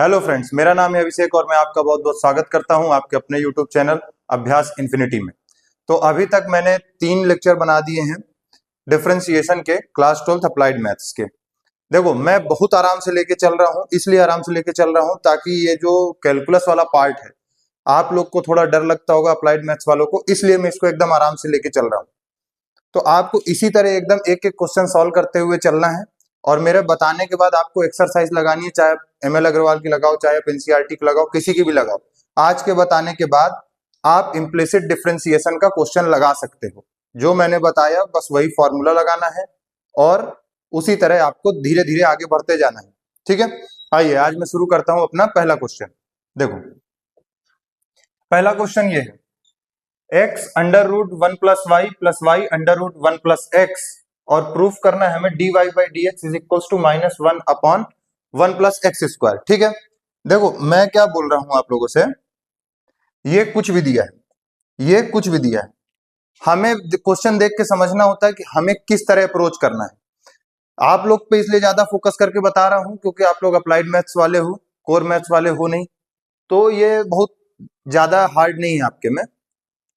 Hello friends, मेरा नाम है अभिषेक और मैं आपका बहुत बहुत स्वागत करता हूं आपके अपने यूट्यूब चैनल अभ्यास इन्फिनिटी में। तो अभी तक मैंने 3 लेक्चर बना दिए हैं डिफरेंशिएशन के, क्लास 12th अप्लाइड मैथ्स के। देखो, मैं बहुत आराम से लेके चल रहा हूं, इसलिए आराम से लेके चल रहा हूं ताकि ये जो कैलकुलस वाला पार्ट है आप लोग को थोड़ा डर लगता होगा अप्लाइड मैथ्स वालों को, इसलिए मैं इसको एकदम आराम से लेके चल रहा हूँ। तो आपको इसी तरह एकदम एक एक क्वेश्चन सॉल्व करते हुए चलना है और मेरे बताने के बाद आपको एक्सरसाइज लगानी है, चाहे एमएल अग्रवाल की लगाओ, चाहे एनसीईआरटी की लगाओ, किसी की भी लगाओ। आज के बताने के बाद आप इम्प्लिसिट डिफरेंशिएशन का क्वेश्चन लगा सकते हो। जो मैंने बताया बस वही फॉर्मूला लगाना है और उसी तरह आपको धीरे धीरे आगे बढ़ते जाना है। ठीक है, आइए आज मैं शुरू करता हूं अपना पहला क्वेश्चन। देखो, पहला क्वेश्चन ये है, x under root 1 plus y plus y under root 1 plus x, और प्रूफ करना है हमें dy by d x is equal to minus 1 upon 1 plus x square. ठीक है, देखो मैं क्या बोल रहा हूं आप लोगों से, ये कुछ भी दिया है, ये कुछ भी दिया है, हमें क्वेश्चन देख के समझना होता है कि हमें किस तरह अप्रोच करना है। आप लोग पे इसलिए ज्यादा फोकस करके बता रहा हूं क्योंकि आप लोग अप्लाइड मैथ्स वाले हो, कोर मैथ्स वाले हो नहीं, तो ये बहुत ज्यादा हार्ड नहीं है आपके में,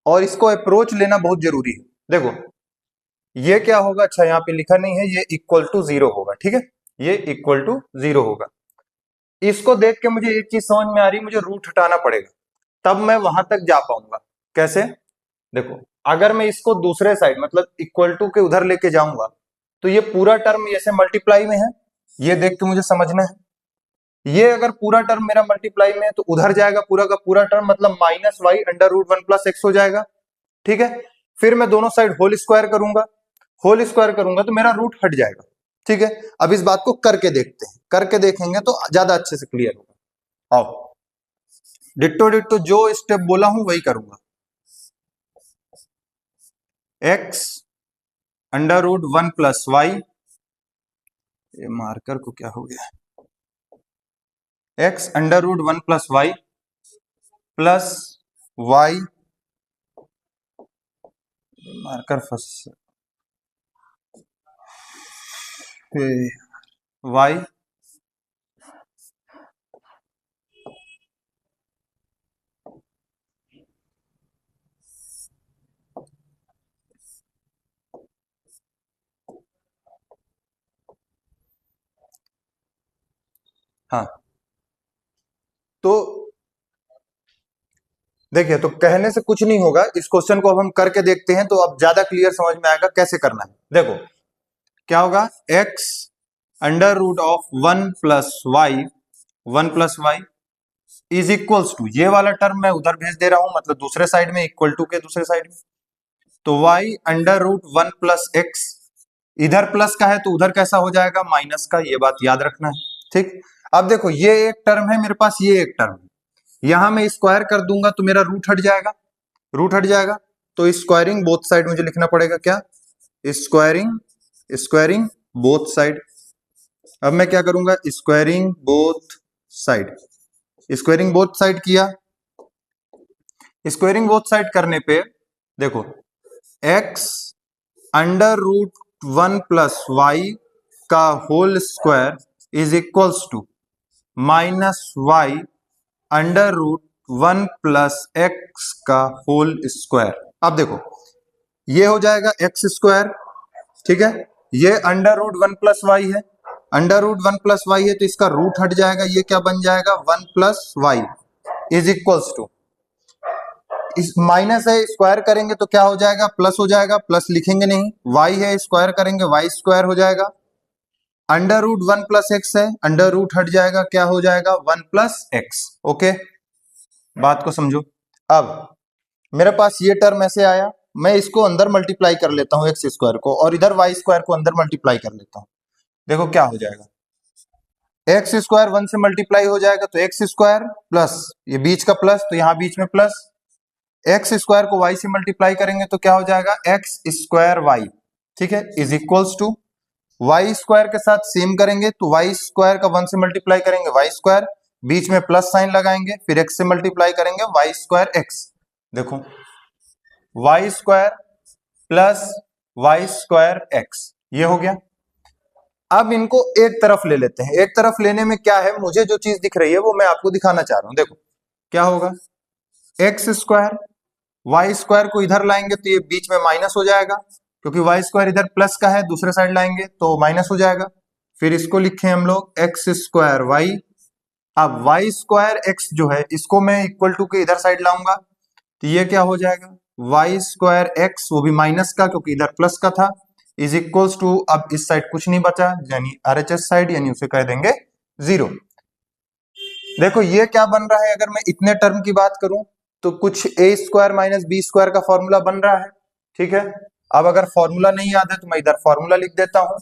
और इसको अप्रोच लेना बहुत जरूरी है। देखो ये क्या होगा, अच्छा यहाँ पे लिखा नहीं है, ये इक्वल टू 0 होगा। ठीक है, ये इक्वल टू 0 होगा। इसको देख के मुझे एक चीज समझ में आ रही है, मुझे रूट हटाना पड़ेगा तब मैं वहां तक जा पाऊंगा। कैसे? देखो, अगर मैं इसको दूसरे साइड मतलब इक्वल टू के उधर लेके जाऊंगा तो ये पूरा टर्म ऐसे मल्टीप्लाई में है, ये देख के मुझे समझना है। ये अगर पूरा टर्म मेरा मल्टीप्लाई में है तो उधर जाएगा पूरा का पूरा टर्म, मतलब minus y under root 1 plus x हो जाएगा। ठीक है, फिर मैं दोनों साइड होल स्क्वायर करूंगा, होल स्क्वायर करूंगा तो मेरा रूट हट जाएगा। ठीक है, अब इस बात को करके देखते हैं, करके देखेंगे तो ज्यादा अच्छे से क्लियर होगा। आओ, डिट्टो डिट्टो जो स्टेप बोला हूं वही करूंगा। x under root 1 plus y, ये मार्कर को क्या हो गया, x under root 1 plus y plus y, marker फंस, वाई हाँ, तो देखिए, तो कहने से कुछ नहीं होगा, इस क्वेश्चन को अब हम करके देखते हैं तो अब ज्यादा क्लियर समझ में आएगा कैसे करना है। देखो क्या होगा, x under root of 1 plus y, 1 plus y is equals to, ये वाला टर्म मैं उधर भेज दे रहा हूं, मतलब दूसरे साइड में, इक्वल टू के दूसरे साइड में, तो y under root 1 plus x, इधर प्लस का है तो उधर कैसा हो जाएगा, माइनस का, ये बात याद रखना है। ठीक, अब देखो ये एक टर्म है मेरे पास, ये एक टर्म है, यहां मैं स्क्वायर कर दूंगा तो मेरा रूट हट जाएगा, रूट हट जाएगा, तो स्क्वायरिंग बोथ साइड मुझे लिखना पड़ेगा, क्या, स्क्वायरिंग, स्क्वायरिंग बोथ साइड। अब मैं क्या करूंगा, squaring both side, squaring both side किया, स्क्वायरिंग बोथ साइड करने पे देखो x under root 1 plus y का whole square is equals to minus y under root 1 plus x का होल स्क्वायर। अब देखो ये हो जाएगा एक्स स्क्वायर, ठीक है, ये अंडर रूट 1 प्लस वाई है, अंडर रूट 1 प्लस वाई है तो इसका रूट हट जाएगा, ये क्या बन जाएगा, 1 plus y is equals to, इस माइनस है स्क्वायर करेंगे तो क्या हो जाएगा, प्लस हो जाएगा, प्लस लिखेंगे नहीं, वाई है स्क्वायर करेंगे वाई स्क्वायर हो जाएगा, अंडर रूट 1 प्लस एक्स है, अंडर रूट हट जाएगा, क्या हो जाएगा, 1 प्लस एक्स। ओके, बात को समझो। अब मेरे पास ये टर्म ऐसे आया, मैं इसको अंदर मल्टीप्लाई कर लेता हूं एक्स स्क्वायर को, और इधर वाई स्क्वायर को अंदर मल्टीप्लाई कर लेता हूं, देखो क्या हो जाएगा, एक्स स्क्वायर 1 से मल्टीप्लाई हो जाएगा तो एक्स स्क्वायर प्लस ये बीच का प्लस, तो यहां बीच में प्लस, एक्स स्क्वायर को वाई से मल्टीप्लाई करेंगे तो क्या हो जाएगा, एक्स स्क्वायर वाई, ठीक है, is equals to y square के साथ सेम करेंगे तो वाई स्क्वायर का 1 से मल्टीप्लाई करेंगे वाई स्क्वायर, बीच में प्लस साइन लगाएंगे, फिर एक्स से मल्टीप्लाई करेंगे वाई स्क्वायर एक्स, देखो y square plus y square x, ये हो गया। अब इनको एक तरफ ले लेते हैं। एक तरफ लेने में क्या है, मुझे जो चीज दिख रही है वो मैं आपको दिखाना चाह रहा हूं। देखो क्या होगा, एक्स स्क्वायर, वाई स्क्वायर को इधर लाएंगे तो ये बीच में माइनस हो जाएगा, क्योंकि वाई स्क्वायर इधर प्लस का है, दूसरे साइड लाएंगे तो माइनस हो जाएगा। फिर इसको लिखे हम लोग एक्स स्क्वायर वाई। अब वाई स्क्वायर एक्स जो है इसको मैं इक्वल टू के इधर साइड लाऊंगा तो ये क्या हो जाएगा, वाई स्क्वायर एक्स, वो भी माइनस का क्योंकि इधर प्लस का था, इज इक्वल्स टू, अब इस साइड कुछ नहीं बचा यानी आरएचएस साइड, यानी उसे कह देंगे 0। देखो ये क्या बन रहा है, अगर मैं इतने टर्म की बात करूं तो कुछ ए स्क्वायर माइनस बी स्क्वायर का फॉर्मूला बन रहा है। ठीक है, अब अगर फॉर्मूला नहीं याद है तो मैं इधर फॉर्मूला लिख देता हूं।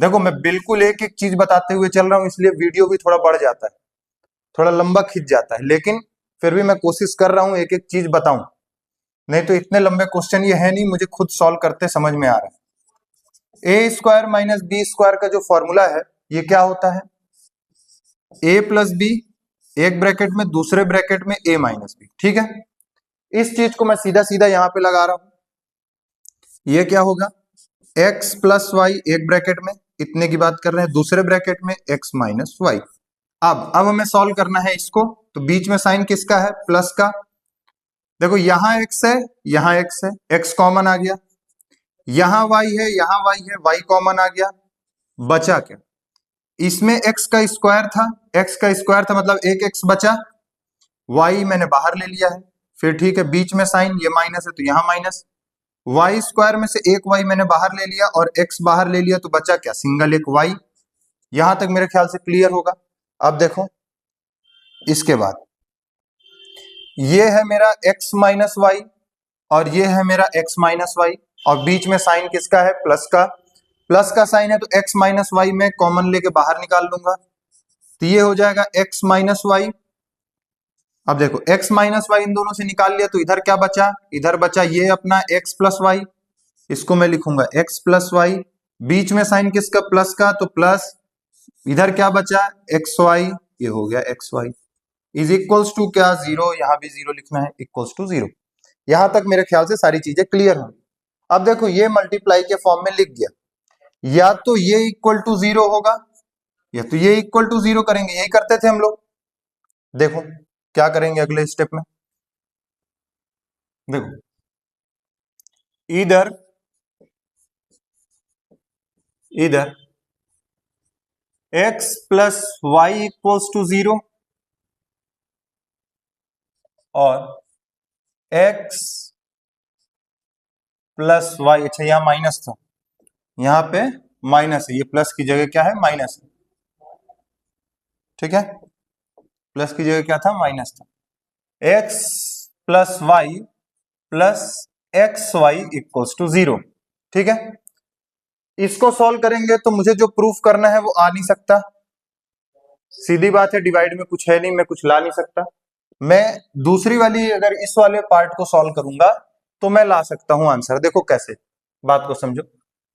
देखो मैं बिल्कुल एक एक चीज बताते हुए चल रहा हूं, इसलिए वीडियो भी थोड़ा बढ़ जाता है, थोड़ा लंबा खिंच जाता है, लेकिन फिर भी मैं कोशिश कर रहा हूं एक एक चीज बताऊं, नहीं तो इतने लंबे क्वेश्चन ये है नहीं, मुझे खुद सॉल्व करते समझ में आ रहा है। ए स्क्वायर माइनस बी स्क्वायर का जो फॉर्मूला है ये क्या होता है, ए प्लस बी, एक ब्रैकेट में, दूसरे ब्रैकेट में ए माइनस बी। ठीक है, इस चीज को मैं सीधा सीधा यहां पे लगा रहा हूं। ये क्या होगा, एक्स प्लस वाई एक ब्रैकेट में, इतने की बात कर रहे हैं, दूसरे ब्रैकेट में एक्स माइनस वाई। अब हमें सॉल्व करना है इसको, तो बीच में साइन किसका है, प्लस का। देखो यहां एक्स है, यहां एक्स है, एक्स कॉमन आ गया, यहां वाई है, यहां वाई है, वाई कॉमन आ गया, बचा क्या, इसमें एक्स का स्क्वायर था, एक्स का स्क्वायर था मतलब एक एक्स बचा, वाई मैंने बाहर ले लिया है। फिर ठीक है, बीच में साइन, ये माइनस है तो यहां माइनस, वाई स्क्वायर में से एक वाई मैंने बाहर ले लिया और एक्स बाहर ले लिया तो बचा क्या, सिंगल एक वाई। यहां तक मेरे ख्याल से क्लियर होगा। अब देखो इसके बाद ये है मेरा x माइनस वाई और ये है मेरा x माइनस वाई, और बीच में साइन किसका है, प्लस का। प्लस का साइन है तो x माइनस वाई में कॉमन लेके बाहर निकाल लूंगा तो ये हो जाएगा x माइनस वाई। अब देखो x माइनस वाई इन दोनों से निकाल लिया तो इधर क्या बचा, इधर बचा ये अपना x प्लस वाई, इसको मैं लिखूंगा x प्लस वाई, बीच में साइन किसका, प्लस का, तो प्लस, इधर क्या बचा एक्स वाई, ये हो गया x y is equals to क्या, 0, यहां भी 0 लिखना है, इक्वल्स टू 0। यहां तक मेरे ख्याल से सारी चीजें क्लियर होंगी। अब देखो ये मल्टीप्लाई के फॉर्म में लिख गया, या तो ये इक्वल टू 0 होगा या तो ये इक्वल टू 0 करेंगे, यही करते थे हम लोग। देखो क्या करेंगे अगले स्टेप में, देखो इधर इधर x plus y equals to 0 और x प्लस वाई, अच्छा यहाँ माइनस था, यहाँ पे माइनस है, ये प्लस की जगह क्या है, माइनस है। ठीक है, प्लस की जगह क्या था, माइनस था। x plus y plus x y equals to 0। ठीक है, इसको सॉल्व करेंगे तो मुझे जो प्रूफ करना है वो आ नहीं सकता, सीधी बात है, डिवाइड में कुछ है नहीं, मैं कुछ ला नहीं सकता। मैं दूसरी वाली, अगर इस वाले पार्ट को सॉल्व करूंगा तो मैं ला सकता हूं आंसर। देखो कैसे, बात को समझो।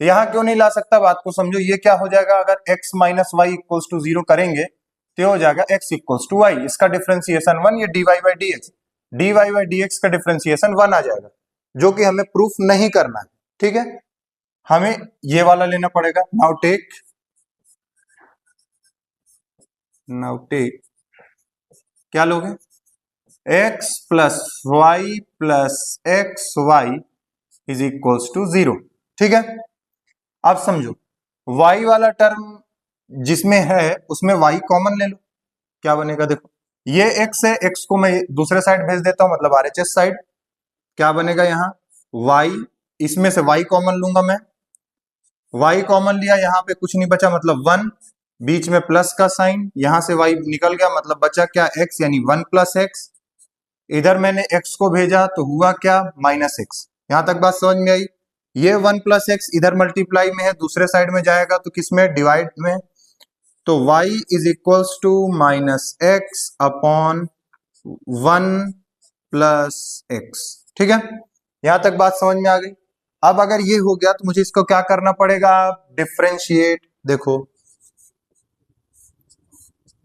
यहां क्यों नहीं ला सकता, बात को समझो। ये क्या हो जाएगा, अगर x minus y equals to 0 करेंगे तो हो जाएगा x इक्वल्स टू वाई, इसका डिफरेंशिएशन 1, ये dy बाई डी एक्स का डिफरेंशिएशन 1 आ जाएगा, जो कि हमें प्रूफ नहीं करना है। ठीक है, हमें ये वाला लेना पड़ेगा। नाउ टेक क्या लोगे, x plus y plus x y is equals to 0। ठीक है, अब समझो y वाला टर्म जिसमें है उसमें y कॉमन ले लो, क्या बनेगा, देखो ये x है, x को मैं दूसरे साइड भेज देता हूं, मतलब RHS साइड, क्या बनेगा यहाँ y, इसमें से y कॉमन लूंगा मैं, y कॉमन लिया, यहाँ पे कुछ नहीं बचा मतलब 1, बीच में प्लस का साइन, यहां से y निकल गया मतलब बचा क्या, x, यानी 1 प्लस एक्स। इधर मैंने x को भेजा तो हुआ क्या, माइनस एक्स। यहां तक बात समझ में आई। ये 1 प्लस एक्स इधर मल्टीप्लाई में है, दूसरे साइड में जाएगा तो किस में, डिवाइड में, तो y is equals to minus x upon 1 plus x. ठीक है, यहां तक बात समझ में आ गई। अब अगर ये हो गया तो मुझे इसको क्या करना पड़ेगा, डिफरेंशिएट। देखो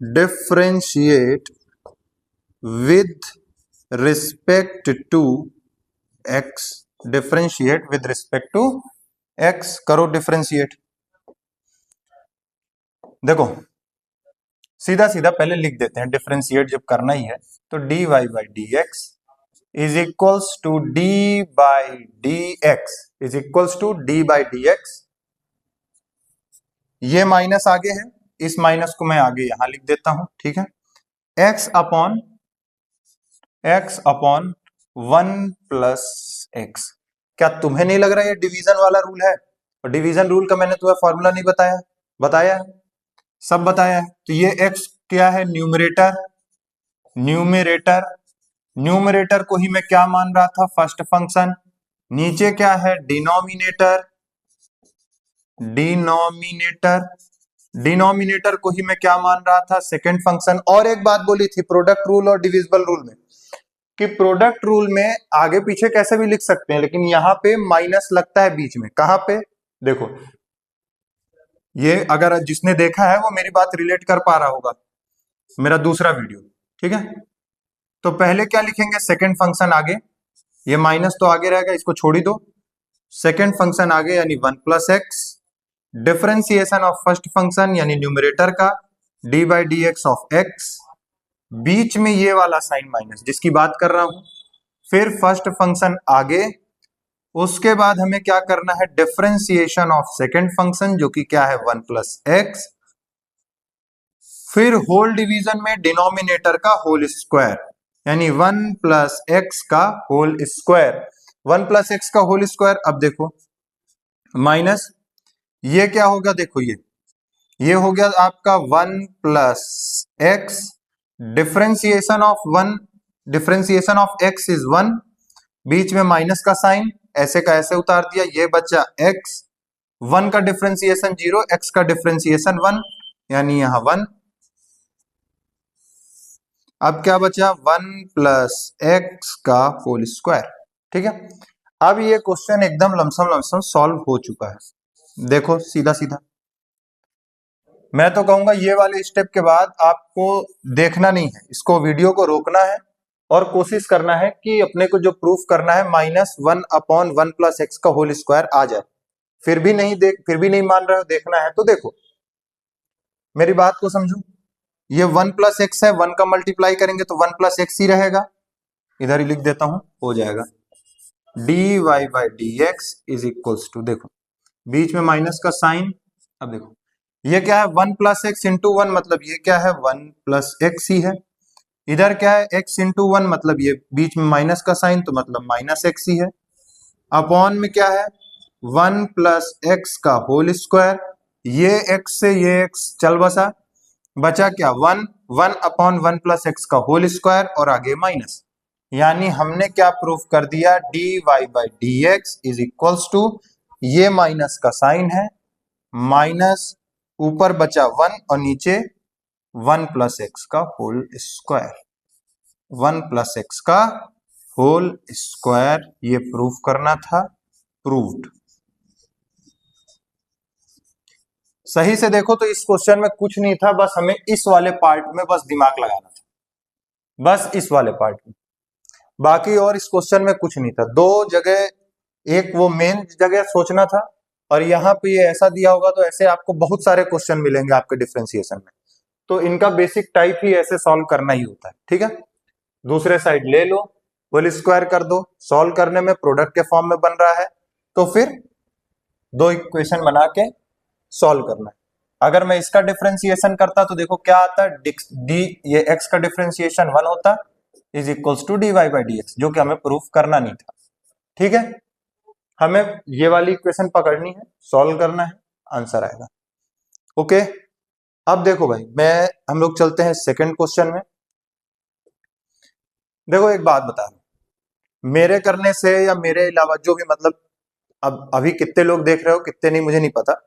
differentiate with respect to x, differentiate with respect to x, करो डिफरेंशिएट। देखो सीधा सीधा पहले लिख देते हैं, डिफरेंशिएट जब करना ही है तो dy by d x is equals to d by d x is equals to d by d x. ये माइनस आगे है, इस माइनस को मैं आगे यहां लिख देता हूं, ठीक है। x upon 1 plus x. क्या तुम्हें नहीं लग रहा है ये डिवीजन वाला रूल है? और डिवीजन रूल का मैंने तुम्हें फॉर्मूला नहीं बताया? बताया है, सब बताया है। तो ये x क्या है? न्यूमरेटर। न्यूमरेटर को ही मैं क्या मान रहा था? First function. नीचे क्या है? डिनोमिनेटर। डिनोमिनेटर को ही मैं क्या मान रहा था? Second function. और एक बात बोली थी प्रोडक्ट रूल और डिविजिबल रूल में, कि प्रोडक्ट रूल में आगे पीछे कैसे भी लिख सकते हैं, लेकिन यहां पे माइनस लगता है बीच में। कहां पे? देखो, ये अगर जिसने देखा है वो मेरी बात रिलेट कर पा रहा होगा, मेरा दूसरा वीडियो, ठीक है। तो पहले क्या लिखेंगे? सेकंड फंक्शन आगे, ये माइनस तो आगे रहेगा, इसको छोड़ ही दो। सेकंड फंक्शन आगे यानी 1 plus x, differentiation of first function यानी न्यूमरेटर का, d by d x of x, बीच में ये वाला साइन माइनस जिसकी बात कर रहा हूं, फिर फर्स्ट फंक्शन आगे, उसके बाद हमें क्या करना है? डिफरेंशिएशन ऑफ सेकंड फंक्शन जो कि क्या है? 1 प्लस एक्स, फिर होल डिवीजन में डिनोमिनेटर का होल स्क्वायर यानी 1 प्लस एक्स का होल स्क्वायर। 1 प्लस एक्स का होल स्क्वायर। अब देखो माइनस, ये क्या होगा? देखो ये हो गया आपका 1 plus x, differentiation of x is 1, बीच में माइनस का साइन ऐसे का ऐसे उतार दिया, ये बचा एक्स, 1 का डिफरेंशिएशन 0, एक्स का डिफरेंशिएशन 1 यानी यहां 1। अब क्या बचा? 1 प्लस एक्स का होल स्क्वायर, ठीक है। अब ये क्वेश्चन एकदम लमसम सॉल्व हो चुका है। देखो सीधा सीधा, मैं तो कहूंगा ये वाले स्टेप के बाद आपको देखना नहीं है, इसको वीडियो को रोकना है और कोशिश करना है कि अपने को जो प्रूफ करना है -1 अपॉन 1 प्लस एक्स का होल स्क्वायर आ जाए। फिर भी नहीं मान रहे हो, देखना है तो देखो, मेरी बात को समझो। ये 1 प्लस एक्स है, 1 का मल्टीप्लाई करेंगे तो 1 प्लस एक्स ही रहेगा, इधर ही लिख देता हूं, हो जाएगा d y by d x is equals to, देखो बीच में माइनस का साइन। अब देखो ये क्या है? 1 प्लस एक्स इंटू 1, मतलब ये क्या है? 1 प्लस एक्स ही है। इधर क्या है? x इंटू 1, मतलब ये बीच में माइनस का साइन तो मतलब माइनस एक्स ही है। अपॉन में क्या है? 1 प्लस एक्स का होल स्क्वायर, ये x से ये x चल बसा, बचा क्या? 1 अपॉन 1 प्लस एक्स का होल स्क्वायर और आगे माइनस, यानी हमने क्या प्रूफ कर दिया? D y by d x is equals to, ये माइनस का साइन है, माइनस ऊपर बचा 1 और नीचे 1 प्लस एक्स का होल स्क्वायर, 1 प्लस एक्स का होल स्क्वायर, ये प्रूफ करना था, प्रूव्ड। सही से देखो तो इस क्वेश्चन में कुछ नहीं था, बस हमें इस वाले पार्ट में बस दिमाग लगाना था, बस इस वाले पार्ट में, बाकी और इस क्वेश्चन में कुछ नहीं था। दो जगह, एक वो मेन जगह सोचना था, और यहाँ पे ये ऐसा दिया होगा तो ऐसे आपको बहुत सारे क्वेश्चन मिलेंगे आपके डिफरेंशिएशन में, तो इनका बेसिक टाइप ही ऐसे सॉल्व करना ही होता है, ठीक है। दूसरे साइड ले लो, होल स्क्वायर कर दो, सॉल्व करने में प्रोडक्ट के फॉर्म में बन रहा है तो फिर दो इक्वेशन बना के सॉल्व करना है। अगर मैं इसका डिफरेंशिएशन करता तो देखो क्या आता, डी ये x का डिफरेंशिएशन 1 होता is equals to d y by d x, जो कि हमें प्रूफ करना नहीं था, ठीक है। हमें ये वाली इक्वेशन पकड़नी है, सॉल्व करना है, आंसर आएगा। ओके, अब देखो भाई, हम लोग चलते हैं सेकंड क्वेश्चन में। देखो एक बात बता रहा हूं, मेरे करने से या मेरे अलावा जो भी, मतलब अब अभी कितने लोग देख रहे हो कितने नहीं मुझे नहीं पता,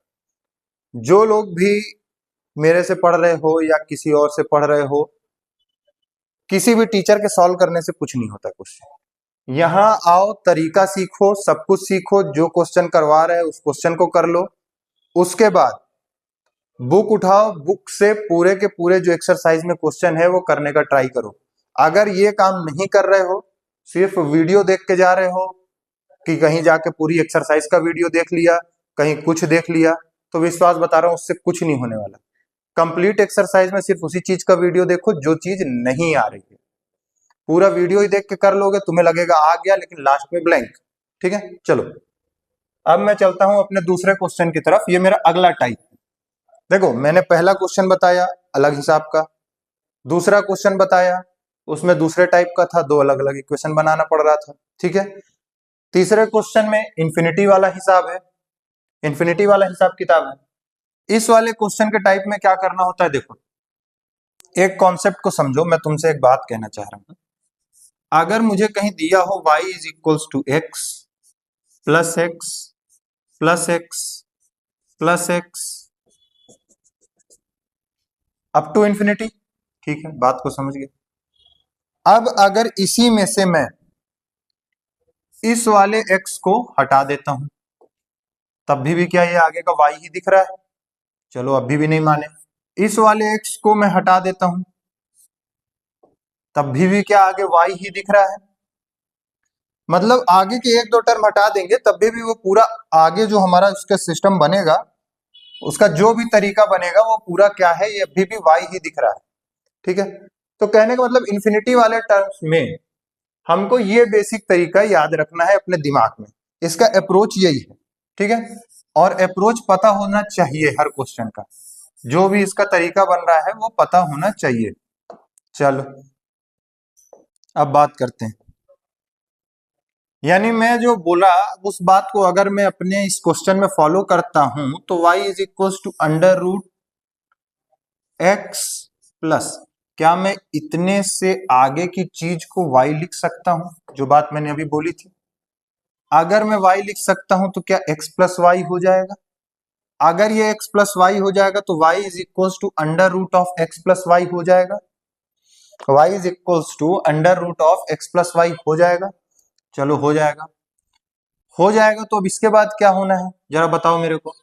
जो लोग भी मेरे से पढ़ रहे हो या किसी और से पढ़ रहे हो, किसी भी टीचर के सॉल्व करने से कुछ नहीं होता क्वेश्चन। यहां आओ, तरीका सीखो, सब कुछ सीखो, जो क्वेश्चन करवा रहे हैं उस क्वेश्चन को कर लो, उसके बाद बुक उठाओ, बुक से पूरे के पूरे जो एक्सरसाइज में क्वेश्चन है वो करने का ट्राई करो। अगर ये काम नहीं कर रहे हो, सिर्फ वीडियो देख के जा रहे हो कि कहीं जाके पूरी एक्सरसाइज का वीडियो देख लिया, कहीं कुछ देख लिया, तो विश्वास बता रहा हूं उससे कुछ नहीं होने वाला। कंप्लीट एक्सरसाइज में सिर्फ उसी चीज का वीडियो देखो जो चीज नहीं आ रही है। पूरा वीडियो ही देख के कर लोगे, तुम्हें लगेगा आ गया, लेकिन लास्ट में ब्लैंक। ठीक है, चलो अब मैं चलता हूं अपने दूसरे क्वेश्चन की तरफ। ये मेरा अगला टाइप है। देखो मैंने पहला क्वेश्चन बताया अलग हिसाब का, दूसरा क्वेश्चन बताया उसमें दूसरे टाइप का था, दो अलग अलग इक्वेशन बनाना पड़ रहा था। ठीक है, तीसरे क्वेश्चन में इंफिनिटी वाला हिसाब है, इंफिनिटी वाला हिसाब किताब है। इस वाले क्वेश्चन के टाइप में क्या करना होता है, देखो एक कॉन्सेप्ट को समझो। मैं तुमसे एक बात कहना चाह रहा हूं, अगर मुझे कहीं दिया हो y is equals to x plus x plus x plus x up to infinity, ठीक है, बात को समझ गए। अब अगर इसी में से मैं इस वाले x को हटा देता हूं, तब भी क्या ये आगे का y ही दिख रहा है? चलो अभी भी नहीं माने। इस वाले x को मैं हटा देता हूं, तब भी क्या आगे y ही दिख रहा है? मतलब आगे के एक दो टर्म हटा देंगे तब भी वो पूरा आगे जो हमारा उसका सिस्टम बनेगा, उसका जो भी तरीका बनेगा वो पूरा क्या है, ये अभी भी y ही दिख रहा है। ठीक है, तो कहने का मतलब इंफिनिटी वाले टर्म्स में हमको ये बेसिक तरीका याद रखना है अपने दिमाग में। इसका अप्रोच यही है। ठीक है, और अप्रोच पता होना चाहिए हर क्वेश्चन का, जो भी इसका तरीका बन रहा है वो पता होना चाहिए। चलो अब बात करते हैं, यानी मैं जो बोला उस बात को अगर मैं अपने इस क्वेश्चन में फॉलो करता हूं तो y is equal to under root x plus, क्या मैं इतने से आगे की चीज को y लिख सकता हूं? जो बात मैंने अभी बोली थी, अगर मैं y लिख सकता हूं तो क्या x प्लस वाई हो जाएगा? अगर ये x प्लस वाई हो जाएगा तो y is equal to under root of x plus y हो जाएगा। y is equal to under root of x plus y हो जाएगा। चलो हो जाएगा, हो जाएगा तो अब इसके बाद क्या होना है जरा बताओ मेरे को।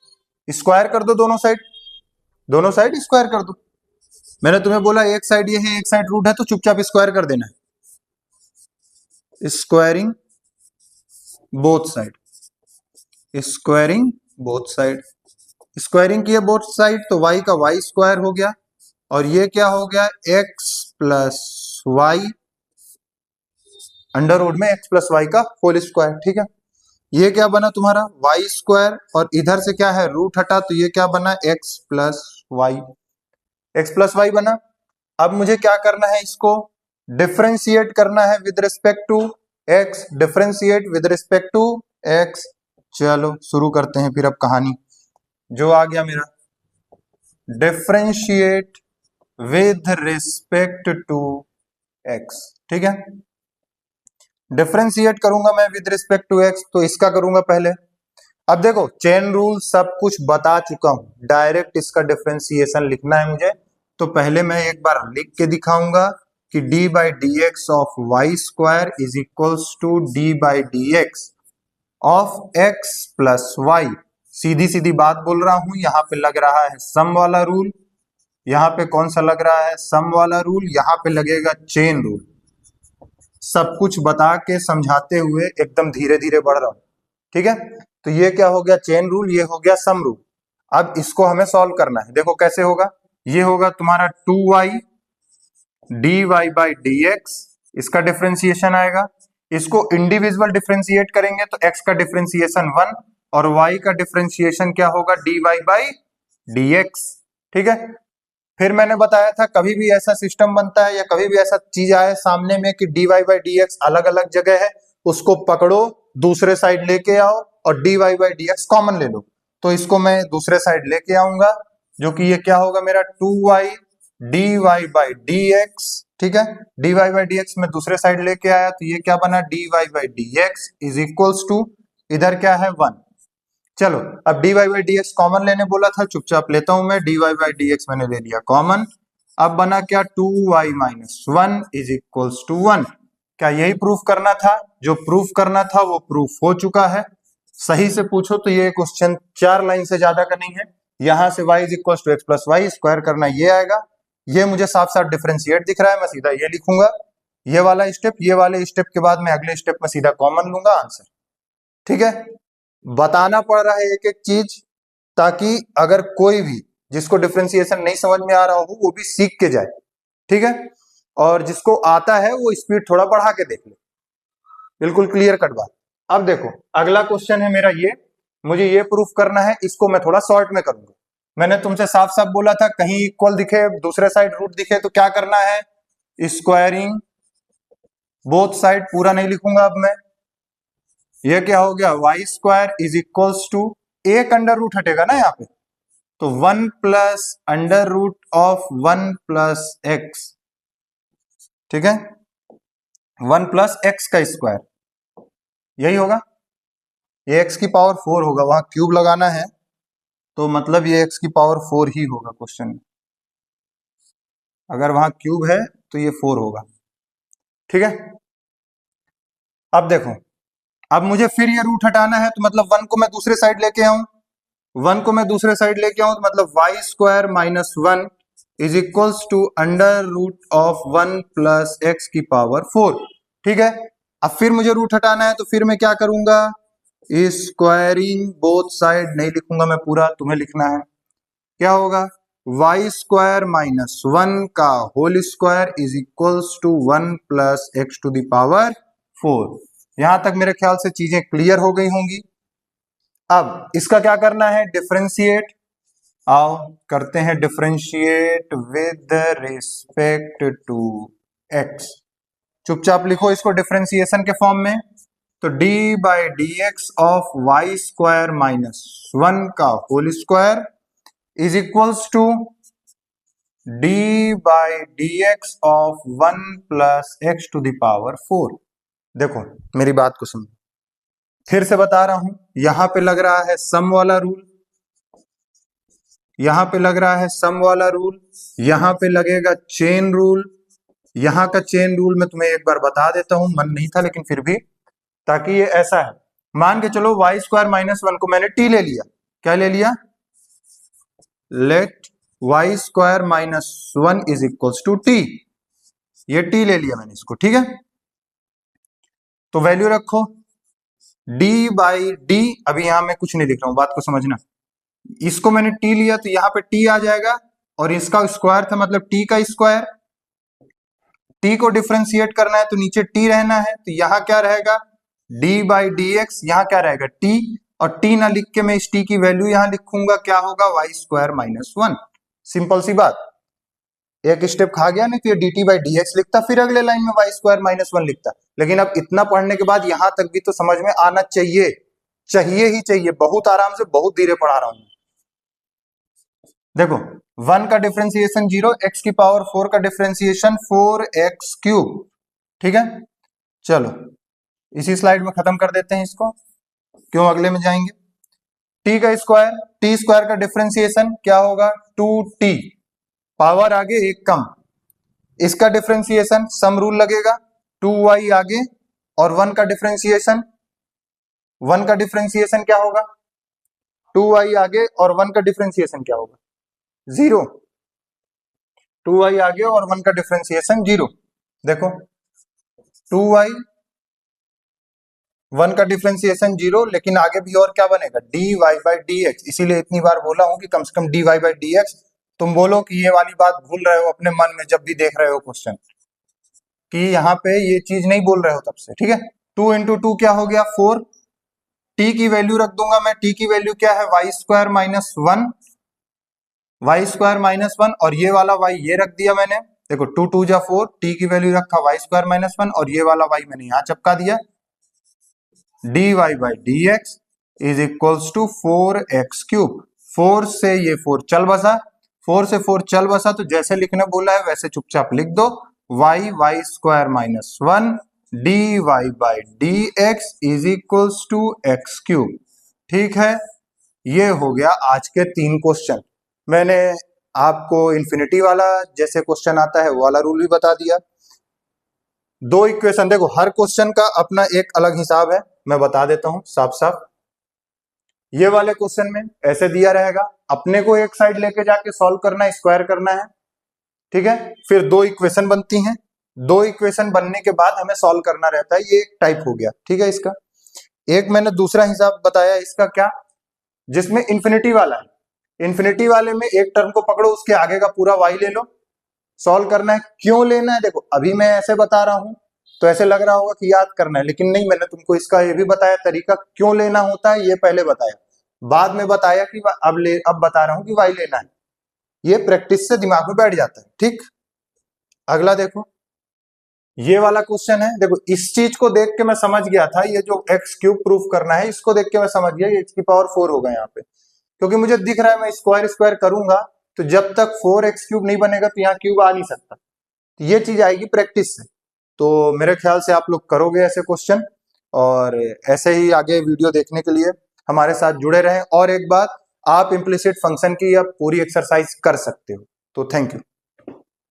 स्क्वायर कर दो दोनों साइड, दोनों साइड स्क्वायर कर दो। मैंने तुम्हें बोला एक साइड ये है एक साइड रूट है, तो चुपचाप स्क्वायर कर देना है। Squaring both side, squaring both side, squaring किया बोथ साइड तो y का y स्क्वायर हो गया, और ये क्या हो गया x plus y under root में x प्लस वाई का होल स्क्वायर। ठीक है, ये क्या बना तुम्हारा y स्क्वायर, और इधर से क्या है रूट हटा तो ये क्या बना x plus y, x plus y बना। अब मुझे क्या करना है, इसको डिफरेंशिएट करना है with respect to x, differentiate with respect to x। चलो शुरू करते हैं फिर अब कहानी। जो आ गया मेरा differentiate with respect to x। ठीक है, डिफरेंशिएट करूंगा मैं विद रिस्पेक्ट टू x, तो इसका करूंगा पहले। अब देखो चेन रूल सब कुछ बता चुका हूं, डायरेक्ट इसका डिफरेंशिएशन लिखना है मुझे, तो पहले मैं एक बार लिख के दिखाऊंगा कि d by d x of y square is equals to d by d x of x plus y. सीधी सीधी बात बोल रहा हूं, यहाँ पे लग रहा है सम वाला रूल, यहाँ पे कौन सा लग रहा है सम वाला रूल, यहाँ पे लगेगा चेन रूल। सब कुछ बता के समझाते हुए एकदम धीरे धीरे बढ़ रहा हूं। ठीक है, तो ये क्या हो गया चेन रूल, ये हो गया सम रूल। अब इसको हमें सॉल्व करना है। देखो कैसे होगा, ये होगा तुम्हारा 2y dy by d x, इसका डिफरेंशिएशन आएगा। इसको इंडिविजुअल डिफरेंशिएट करेंगे तो x का डिफरेंशिएशन 1 और y का डिफरेंशिएशन क्या होगा dy बाई dx। ठीक है, फिर मैंने बताया था कभी भी ऐसा सिस्टम बनता है या कभी भी ऐसा चीज आए सामने में कि dy बाई dx अलग अलग जगह है, उसको पकड़ो दूसरे साइड लेके आओ और dy बाई dx कॉमन ले लो। तो इसको मैं दूसरे साइड लेके आऊंगा, जो कि ये क्या होगा मेरा 2y dy बाई dx। ठीक है, dy बाई dx में दूसरे साइड लेके आया तो ये क्या बना dy by dx is equals to, इधर क्या है 1। चलो अब dy बाई dx कॉमन लेने बोला था, चुपचाप लेता हूं मैं, dy बाई dx मैंने ले लिया कॉमन। अब बना क्या 2y minus 1 is equals to 1। क्या यही प्रूफ करना था? जो प्रूफ करना था वो प्रूफ हो चुका है। सही से पूछो तो ये क्वेश्चन 4 लाइन से ज्यादा का नहीं है। यहां से y is equals to x plus y square करना ये आएगा, ये मुझे साफ साफ डिफरेंशिएट दिख रहा है, मैं सीधा ये लिखूंगा। ये वाला स्टेप, ये वाले स्टेप के बाद मैं अगले स्टेप में सीधा कॉमन लूंगा आंसर। ठीक है, बताना पड़ रहा है एक एक चीज, ताकि अगर कोई भी जिसको डिफरेंशिएशन नहीं समझ में आ रहा हो वो भी सीख के जाए, ठीक है। और जिसको आता है वो स्पीड थोड़ा बढ़ा के देख ले। बिल्कुल क्लियर कट बात। अब देखो अगला क्वेश्चन है मेरा ये, मुझे ये प्रूफ करना है, इसको मैं थोड़ा शॉर्ट में करूंगा। मैंने तुमसे साफ साफ बोला था कहीं इक्वल दिखे दूसरे साइड रूट दिखे तो क्या करना है, स्क्वायरिंग बोथ साइड। पूरा नहीं लिखूंगा अब मैं। ये क्या हो गया, y square is equals to, एक अंडर रूट हटेगा ना यहाँ पे, तो 1 plus under root of 1 plus x, ठीक है, 1 प्लस एक्स का स्क्वायर, यही होगा। ये एक्स की पावर 4 होगा, वहां क्यूब लगाना है तो मतलब ये एक्स की पावर 4 ही होगा क्वेश्चन में। अगर वहां क्यूब है तो ये 4 होगा, ठीक है। अब देखो, अब मुझे फिर ये रूट हटाना है तो मतलब 1 को मैं दूसरे साइड लेके आऊं, 1 को मैं दूसरे साइड लेके आऊं तो मतलब y square minus 1 is equals to under root of 1 plus x की पावर 4, ठीक है। अब फिर मुझे रूट हटाना है तो फिर मैं क्या करूंगा, स्क्वायरिंग बोथ साइड, नहीं लिखूंगा मैं पूरा, तुम्हें लिखना है। क्या होगा, वाई स्क्वायर माइनस 1 का whole square is equals to 1 plus x to the power 4। यहां तक मेरे ख्याल से चीजें क्लियर हो गई होंगी। अब इसका क्या करना है, डिफरेंशिएट। आओ करते हैं differentiate with respect to x. चुपचाप लिखो इसको डिफरेंशिएशन के फॉर्म में, तो d by d x of y square minus 1 का whole square is equals to d by d x of 1 plus x to the power 4। देखो मेरी बात को समझो, फिर से बता रहा हूं, यहां पे लग रहा है सम वाला रूल, यहां पे लग रहा है सम वाला रूल, यहां पे लगेगा चेन रूल। यहां का चेन रूल मैं तुम्हें एक बार बता देता हूं, मन नहीं था लेकिन फिर भी, ताकि ये ऐसा है, मान के चलो वाई स्क्वायर माइनस 1 को मैंने टी ले लिया, क्या ले लिया, let y square minus 1 is equals to t, ये टी ले लिया मैंने इसको, ठीक है। तो वैल्यू रखो d बाई डी, अभी यहां मैं कुछ नहीं लिख रहा हूं, बात को समझना। इसको मैंने t लिया तो यहाँ पे t आ जाएगा, और इसका स्क्वायर था मतलब t का स्क्वायर। t को डिफरेंशिएट करना है तो नीचे t रहना है, तो यहाँ क्या रहेगा, d बाई डी एक्स, यहाँ क्या रहेगा t, और t ना लिख के मैं इस t की वैल्यू यहाँ लिखूंगा, क्या होगा, वाई स्क्वायर माइनस 1। सिंपल सी बात, एक स्टेप खा गया नहीं तो ये D T by d x लिखता, फिर अगले लाइन में वाई स्क्वायर माइनस 1 लिखता। लेकिन अब इतना पढ़ने के बाद यहां तक भी तो समझ में आना चाहिए, चाहिए ही चाहिए। बहुत आराम से बहुत धीरे पढ़ा रहा हूं। देखो 1 का डिफरेंशिएशन 0, एक्स की पावर 4 का डिफरेंशिएशन 4x क्यूब, ठीक है। चलो इसी स्लाइड में खत्म कर देते हैं इसको, क्यों अगले में जाएंगे। टी का स्क्वायर, टी स्क्वायर का डिफरेंशिएशन क्या होगा, 2t, पावर आगे एक कम, इसका डिफरेंशिएशन सम रूल लगेगा, 2y आगे और 1 का डिफरेंशिएशन, 1 का डिफरेंशिएशन क्या होगा, 2y आगे और 1 का डिफरेंशिएशन क्या होगा, 0। 2y आगे और 1 का डिफरेंशिएशन 0। देखो 2y 1 का डिफरेंशिएशन 0, लेकिन आगे भी और क्या बनेगा, dy बाई डी एक्स। इसीलिए इतनी बार बोला हूं कि कम से कम dy बाई डी एक्स। तुम बोलो कि ये वाली बात भूल रहे हो अपने मन में जब भी देख रहे हो क्वेश्चन, कि यहाँ पे ये चीज नहीं बोल रहे हो तब से, ठीक है। 2 इंटू 2 क्या हो गया, 4। टी की वैल्यू रख दूंगा मैं, टी की वैल्यू क्या है, y square minus 1, y square minus 1, और ये वाला वाई ये रख दिया मैंने। देखो 2 2 जा 4, टी की वैल्यू रखा वाई स्क्वायर माइनस 1, और ये वाला वाई मैंने यहाँ चिपका दिया, d y by d x is equals to 4x cube. 4 से ये 4 चल बसा, 4 से 4 चल बसा, तो जैसे लिखने बोला है वैसे चुपचाप लिख दो, y y square minus 1 d y by d x is equals to x cube, ठीक है। ये हो गया आज के 3 क्वेश्चन। मैंने आपको इन्फिनिटी वाला जैसे क्वेश्चन आता है वो वाला रूल भी बता दिया। 2 इक्वेशन, देखो हर क्वेश्चन का अपना एक अलग हिसाब है, मैं बता देता हूं साफ साफ। ये वाले क्वेश्चन में ऐसे दिया रहेगा, अपने को एक साइड लेके जाके सॉल्व करना है, स्क्वायर करना है, ठीक है। फिर 2 इक्वेशन बनती हैं, 2 इक्वेशन बनने के बाद हमें सॉल्व करना रहता है, ये एक टाइप हो गया, ठीक है। इसका एक मैंने दूसरा हिसाब बताया, इसका क्या, जिसमें इन्फिनिटी वाला है, इन्फिनिटी वाले में एक टर्म को पकड़ो, उसके आगे का पूरा y ले लो, सॉल्व करना है। क्यों लेना है, देखो अभी मैं ऐसे बता रहा हूं तो ऐसे लग रहा होगा कि याद करना है, लेकिन नहीं, मैंने तुमको इसका ये भी बताया तरीका, क्यों लेना होता है ये पहले बताया, बाद में बताया कि अब बता रहा हूं कि y लेना है। ये प्रैक्टिस से दिमाग में बैठ जाता है। ठीक, अगला देखो, ये वाला क्वेश्चन है। देखो इस चीज को देख के मैं समझ गया था, ये जो एक्स क्यूब प्रूफ करना है, इसको देख के मैं समझ गया ये x⁴ होगा यहाँ पे, क्योंकि मुझे दिख रहा है मैं स्क्वायर स्क्वायर करूंगा तो जब तक 4x³ नहीं बनेगा तो यहाँ क्यूब आ नहीं सकता। तो ये चीज आएगी प्रैक्टिस से। तो मेरे ख्याल से आप लोग करोगे ऐसे क्वेश्चन, और ऐसे ही आगे वीडियो देखने के लिए हमारे साथ जुड़े रहें। और एक बात, आप इम्प्लिसिट फंक्शन की अब पूरी एक्सरसाइज कर सकते हो। तो थैंक यू।